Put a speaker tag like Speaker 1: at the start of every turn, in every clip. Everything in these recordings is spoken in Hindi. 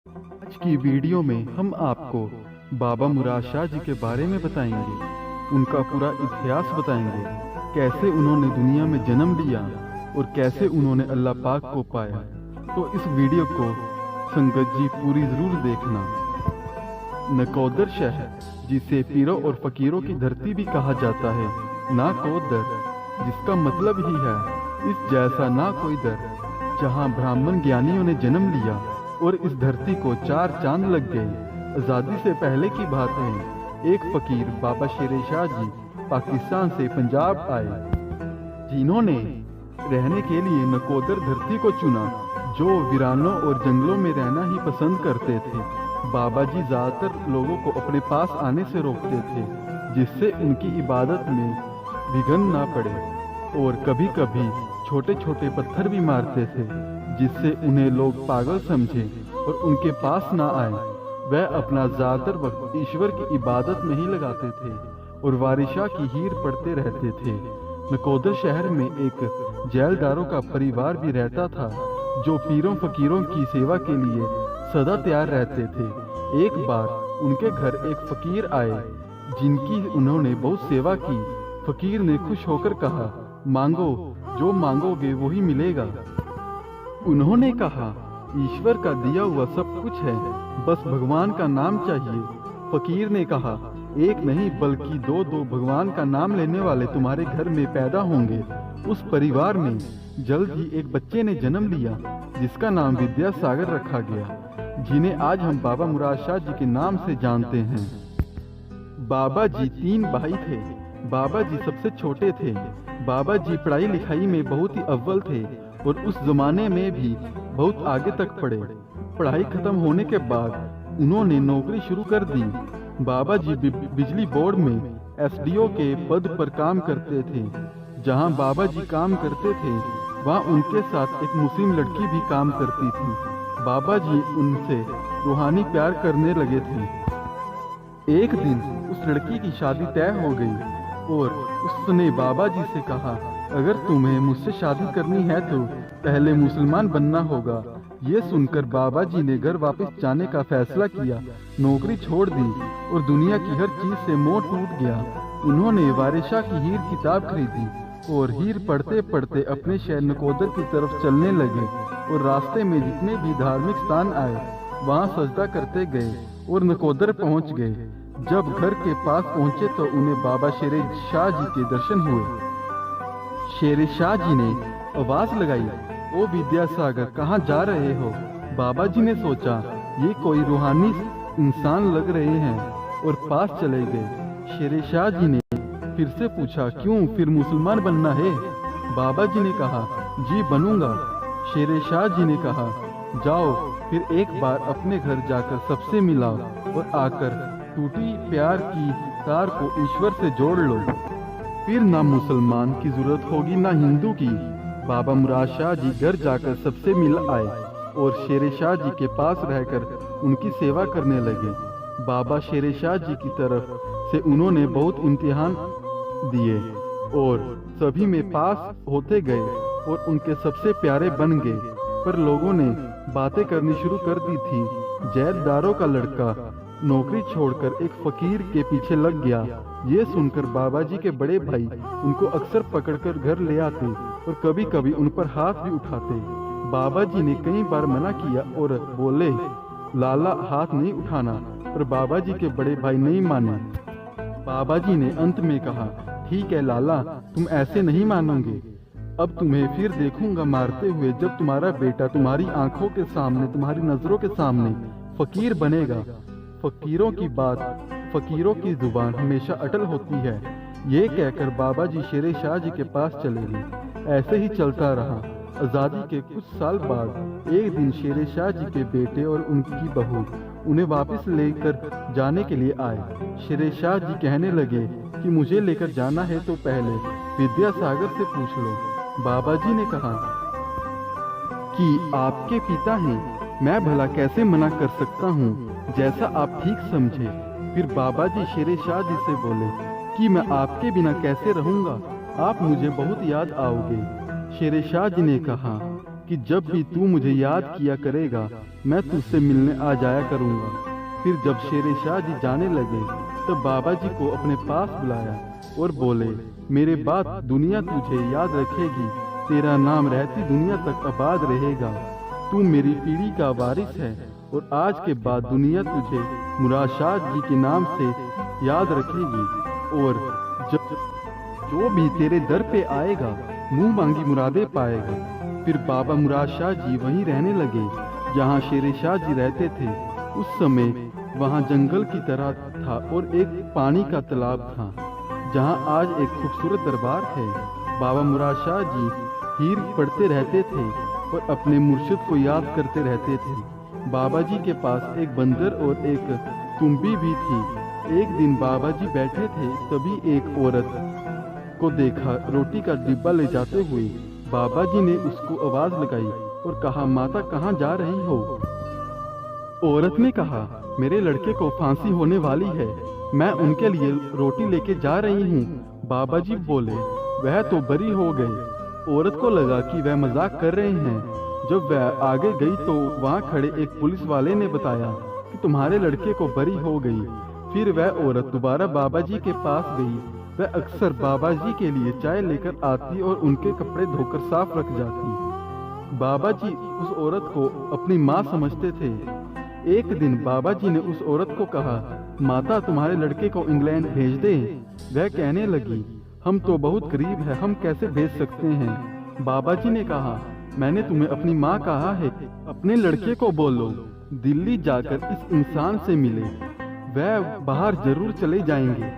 Speaker 1: आज की वीडियो में हम आपको बाबा मुराद शाह जी के बारे में बताएंगे। उनका पूरा इतिहास बताएंगे, कैसे उन्होंने दुनिया में जन्म लिया और कैसे उन्होंने अल्लाह पाक को पाया। तो इस वीडियो को संगत जी पूरी जरूर देखना। नकोदर शहर, जिसे पीरों और फकीरों की धरती भी कहा जाता है, नाकोदर, जिसका मतलब ही है इस जैसा ना कोई दर, जहाँ ब्राह्मण ज्ञानियों ने जन्म लिया और इस धरती को 4 चांद लग गए। आज़ादी से पहले की बात है, एक फकीर बाबा शेर शाह जी पाकिस्तान से पंजाब आए, जिन्होंने रहने के लिए नकोदर धरती को चुना, जो वीरानों और जंगलों में रहना ही पसंद करते थे। बाबा जी ज़्यादातर लोगों को अपने पास आने से रोकते थे, जिससे उनकी इबादत में विघ्न ना पड़े, और कभी कभी छोटे छोटे पत्थर भी मारते थे, जिससे उन्हें लोग पागल समझे और उनके पास ना आए। वह अपना ज़्यादातर वक्त ईश्वर की इबादत में ही लगाते थे और वारिशा की हीर पढ़ते रहते थे। नकोदर शहर में एक जेलदारों का परिवार भी रहता था, जो पीरों फकीरों की सेवा के लिए सदा तैयार रहते थे। एक बार उनके घर एक फकीर आए, जिनकी उन्होंने बहुत सेवा की। फकीर ने खुश होकर कहा, मांगो, जो मांगोगे वही मिलेगा। उन्होंने कहा, ईश्वर का दिया हुआ सब कुछ है, बस भगवान का नाम चाहिए। फकीर ने कहा, एक नहीं बल्कि दो भगवान का नाम लेने वाले तुम्हारे घर में पैदा होंगे। उस परिवार में जल्द ही एक बच्चे ने जन्म लिया, जिसका नाम विद्यासागर रखा गया, जिन्हें आज हम बाबा मुराद शाह जी के नाम से जानते हैं। बाबा जी 3 भाई थे। बाबा जी सबसे छोटे थे। बाबा जी पढ़ाई लिखाई में बहुत ही अव्वल थे और उस जमाने में भी बहुत आगे तक पढ़े। पढ़ाई खत्म होने के बाद उन्होंने नौकरी शुरू कर दी। बाबा जी बिजली बोर्ड में एसडीओ के पद पर काम करते थे। जहां बाबा जी काम करते थे, वहां उनके साथ एक मुस्लिम लड़की भी काम करती थी। बाबा जी उनसे रूहानी प्यार करने लगे थे। एक दिन उस लड़की की शादी तय हो गई और उसने बाबा जी से कहा, अगर तुम्हें मुझसे शादी करनी है तो पहले मुसलमान बनना होगा। ये सुनकर बाबा जी ने घर वापस जाने का फैसला किया, नौकरी छोड़ दी और दुनिया की हर चीज से मोह टूट गया। उन्होंने वारिशा की हीर किताब खरीदी और हीर पढ़ते पढ़ते अपने शहर नकोदर की तरफ चलने लगे और रास्ते में जितने भी धार्मिक स्थान आए वहाँ सजदा करते गए और नकोदर पहुँच गए। जब घर के पास पहुँचे तो उन्हें बाबा शेर शाह जी के दर्शन हुए। शेर शाह जी ने आवाज लगाई, ओ विद्यासागर, कहाँ जा रहे हो? बाबा जी ने सोचा ये कोई रूहानी इंसान लग रहे हैं और पास चले गए। शेर शाह जी ने फिर से पूछा, क्यों, फिर मुसलमान बनना है? बाबा जी ने कहा, जी बनूंगा। शेर शाह जी ने कहा, जाओ फिर एक बार अपने घर जाकर सबसे मिलाओ और आकर टूटी प्यार की तार को ईश्वर से जोड़ लो, फिर ना मुसलमान की जरूरत होगी ना हिंदू की। बाबा मुराद शाह जी घर जाकर सबसे मिल आए और शेर शाह जी के पास रहकर उनकी सेवा करने लगे। बाबा शेर शाह जी की तरफ से उन्होंने बहुत इम्तिहान दिए और सभी में पास होते गए और उनके सबसे प्यारे बन गए। पर लोगों ने बातें करनी शुरू कर दी थी। जैलदारों का लड़का नौकरी छोड़कर एक फकीर के पीछे लग गया। ये सुनकर बाबा जी के बड़े भाई उनको अक्सर पकड़कर घर ले आते और कभी कभी उन पर हाथ भी उठाते। बाबा जी ने कई बार मना किया और बोले, लाला हाथ नहीं उठाना, पर बाबा जी के बड़े भाई नहीं माने। बाबा जी ने अंत में कहा, ठीक है लाला, तुम ऐसे नहीं मानोगे, अब तुम्हें फिर देखूंगा मारते हुए, जब तुम्हारा बेटा तुम्हारी आंखों के सामने, तुम्हारी नजरों के सामने फकीर बनेगा। फकीरों की बात, फकीरों की जुबान हमेशा अटल होती है। ये कहकर बाबा जी शेर शाह जी के पास चले गए। ऐसे ही चलता रहा। आज़ादी के कुछ साल बाद एक दिन शेर शाह जी के बेटे और उनकी बहू उन्हें वापस लेकर जाने के लिए आए। शेर शाह जी कहने लगे कि मुझे लेकर जाना है तो पहले विद्यासागर से पूछ लो। बाबा जी ने कहा कि आपके पिता हैं, मैं भला कैसे मना कर सकता हूँ, जैसा आप ठीक समझे। फिर बाबा जी शेर शाह जी से बोले कि मैं आपके बिना कैसे रहूँगा, आप मुझे बहुत याद आओगे। शेर शाह जी ने कहा कि जब भी तू मुझे याद किया करेगा मैं तुझसे मिलने आ जाया करूँगा। फिर जब शेर शाह जी जाने लगे तब बाबा जी को अपने पास बुलाया और बोले, मेरे बाद दुनिया तुझे याद रखेगी, तेरा नाम रहती दुनिया तक आबाद रहेगा। तू मेरी पीढ़ी का वारिस है और आज के बाद दुनिया तुझे मुराद शाह जी के नाम से याद रखेगी। और जब जो भी तेरे दर पे आएगा मुंह मांगी मुरादे पाएगा। फिर बाबा मुराद शाह जी वहीं रहने लगे जहाँ शेर शाह जी रहते थे। उस समय वहाँ जंगल की तरह था और एक पानी का तालाब था जहाँ आज एक खूबसूरत दरबार है। बाबा मुराद शाह जी हीर पढ़ते रहते थे और अपने मुर्शिद को याद करते रहते थे। बाबा जी के पास एक बंदर और एक तुम्बी भी थी। एक दिन बाबा जी बैठे थे, तभी एक औरत को देखा रोटी का डिब्बा ले जाते हुए। बाबा जी ने उसको आवाज लगाई और कहा, माता कहाँ जा रही हो? औरत ने कहा, मेरे लड़के को फांसी होने वाली है, मैं उनके लिए रोटी लेके जा रही हूँ। बाबा जी बोले, वह तो बरी हो गए। औरत को लगा कि वह मजाक कर रहे हैं। जब वह आगे गई तो वहाँ खड़े एक पुलिस वाले ने बताया कि तुम्हारे लड़के को बरी हो गई। फिर वह औरत दोबारा बाबा जी के पास गई। वह अक्सर बाबा जी के लिए चाय लेकर आती और उनके कपड़े धोकर साफ रख जाती। बाबा जी उस औरत को अपनी माँ समझते थे। एक दिन बाबा जी ने उस औरत को कहा, माता तुम्हारे लड़के को इंग्लैंड भेज दे। वह कहने लगी, हम तो बहुत गरीब है, हम कैसे भेज सकते हैं? बाबा जी ने कहा, मैंने तुम्हें अपनी माँ कहा है, अपने लड़के को बोलो दिल्ली जाकर इस इंसान से मिले, वह बाहर जरूर चले जाएंगे।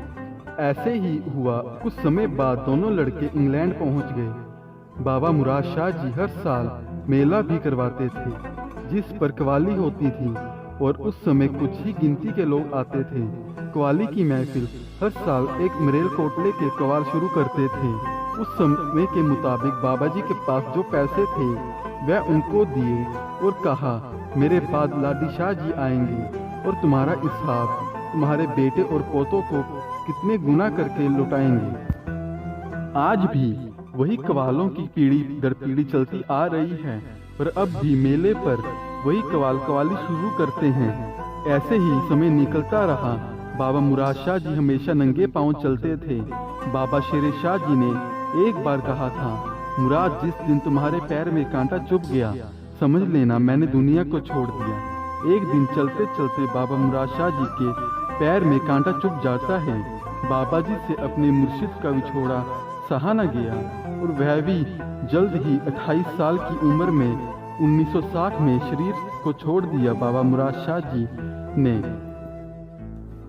Speaker 1: ऐसे ही हुआ। कुछ समय बाद दोनों लड़के इंग्लैंड पहुंच गए। बाबा मुराद शाह जी हर साल मेला भी करवाते थे जिस पर कवाली होती थी और उस समय कुछ ही गिनती के लोग आते थे। कवाली की महफिल हर साल एक मरेल कोटले के कवाल शुरू करते थे। उस समय के मुताबिक बाबा जी के पास जो पैसे थे वह उनको दिए और कहा, मेरे बाद लाडी शाह जी आएंगे और तुम्हारा हिसाब तुम्हारे बेटे और पोतों को कितने गुना करके लौटाएंगे। आज भी वही कवालों की पीढ़ी दर पीढ़ी चलती आ रही है, पर अब भी मेले पर वही कवाली शुरू करते हैं। ऐसे ही समय निकलता रहा। बाबा मुराद शाह जी हमेशा नंगे पांव चलते थे। बाबा शेर शाह जी ने एक बार कहा था, मुराद जिस दिन तुम्हारे पैर में कांटा चुभ गया समझ लेना मैंने दुनिया को छोड़ दिया। एक दिन चलते चलते बाबा मुराद शाह जी के पैर में कांटा चुभ जाता है। बाबा जी से अपने मुर्शिद का विछोड़ा सहा न गया और वह भी जल्द ही 28 साल की उम्र में 1960 में शरीर को छोड़ दिया। बाबा मुराद शाह जी ने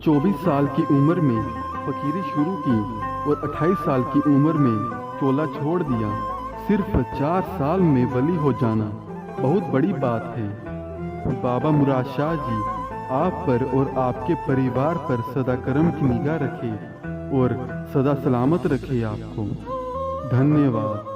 Speaker 1: 24 साल की उम्र में फकीरी शुरू की और 28 साल की उम्र में चोला छोड़ दिया। सिर्फ 4 साल में वली हो जाना बहुत बड़ी बात है। बाबा मुराद शाह जी आप पर और आपके परिवार पर सदा करम की निगाह रखे और सदा सलामत रखे आपको। धन्यवाद।